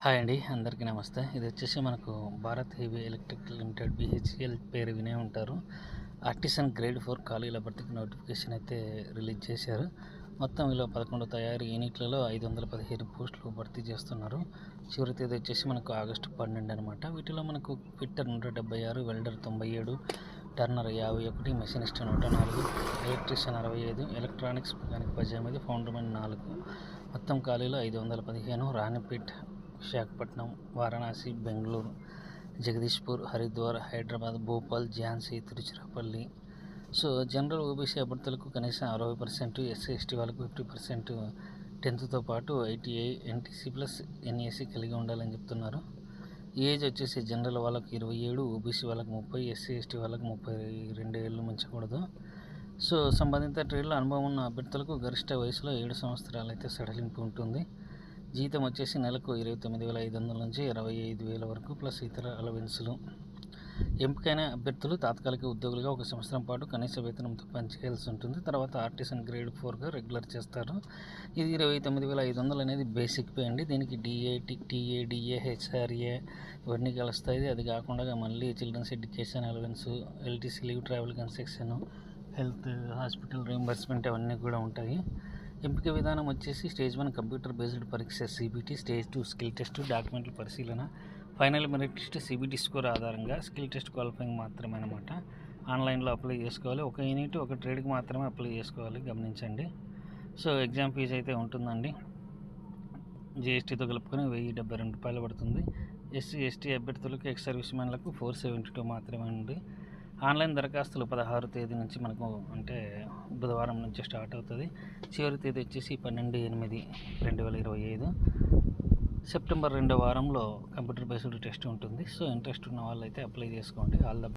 Hi అండి. అందరికీ నమస్తే. ఇది వచ్చేసి మనకు Bharat heavy electric limited BHEL పేరు వినే ఉంటారు. ఆర్టిసన్ గ్రేడ్ 4 ఖాళీల భర్తీకి నోటిఫికేషన్ అయితే రిలీజ్ చేశారు. మొత్తం ఇలా 11 తయారీ యూనిట్లలో 515 పోస్టులు భర్తీ చేస్తున్నారు. చివరి తేదీ వచ్చేసి మనకు ఆగస్టు 12 అనమాట. వీటిలో మనకు fitter 176, welder 97, Turner 51, machinist 104, electrician 65, electronics mechanic 18, ఫౌండర్మెన్ 4. మొత్తం ఖాళీలు 515. Ranipet, Visakhapatnam, Varanasi, Bengaluru, Jagdishpur, Haridwar, Hyderabad, Bhopal, Jhansi, Tiruchirappalli. So general OBC అభ్యర్థులకు కనీసం 60%, ఎస్సీ ఎస్టీ వాళ్ళకు 50%, 10th పాటు ITI, NTC ప్లస్ NAC కలిగి ఉండాలని చెప్తున్నారు. ఏజ్ వచ్చేసి జనరల్ వాళ్ళకు 27, ఓబీసీ వాళ్ళకు 30, ఎస్సీ ఎస్టీ వాళ్ళకు 32 ఏళ్ళు మించకూడదు. సో సంబంధిత ట్రేడ్లో అనుభవం ఉన్న అభ్యర్థులకు గరిష్ట వయసులో 7 సంవత్సరాలు అయితే సడలింపు ఉంటుంది. జీతం వచ్చేసి నెలకు 29,500 నుంచి 25,000 వరకు ప్లస్ ఇతర అలవెన్సులు. ఎంపికైన అభ్యర్థులు తాత్కాలిక ఉద్యోగులుగా 1 సంవత్సరం పాటు కనీస వేతనంతో పనిచేయాల్సి ఉంటుంది. తర్వాత ఆర్టిసన్ గ్రేడ్ 4గా రెగ్యులర్ చేస్తారు. ఇది 29,500 అనేది బేసిక్ పే అండి. దీనికి DA, TA, DA, HRA ఇవన్నీ కలుస్తాయి. అది కాకుండా మళ్ళీ children's education allowance, LTC leave, travel concession, health, hospital reimbursement అవన్నీ కూడా ఉంటాయి. ఎంపిక విధానం వచ్చేసి స్టేజ్ 1 కంప్యూటర్ బేస్డ్ పరీక్ష CBT, స్టేజ్ 2 స్కిల్ టెస్ట్, డాక్యుమెంట్ల పరిశీలన, final merit test CBT score ఆధారంగా స్కిల్ టెస్ట్ క్వాలిఫైయింగ్ మాత్రమే అనమాట. ఆన్లైన్లో అప్లై చేసుకోవాలి. ఒక యూనిట్ ఒక ట్రేడ్కి మాత్రమే అప్లై చేసుకోవాలి, గమనించండి. సో ఎగ్జామ్ ఫీజు అయితే ఉంటుందండి. GSTతో కలుపుకొని ₹1,072 పడుతుంది. SC, ST అభ్యర్థులకు ఎక్స్ సర్వీస్ మ్యాన్లకు 472 మాత్రమే ఉంది. ఆన్లైన్ దరఖాస్తులు 16 తేదీ నుంచి మనకు అంటే బుధవారం నుంచి స్టార్ట్ అవుతుంది. చివరి తేదీ వచ్చేసి 12/8/2025. సెప్టెంబర్ 2వ వారంలో కంప్యూటర్ బేస్డ్ టెస్ట్ ఉంటుంది. సో ఇంట్రెస్ట్ ఉన్న వాళ్ళు అయితే అప్లై చేసుకోండి. All the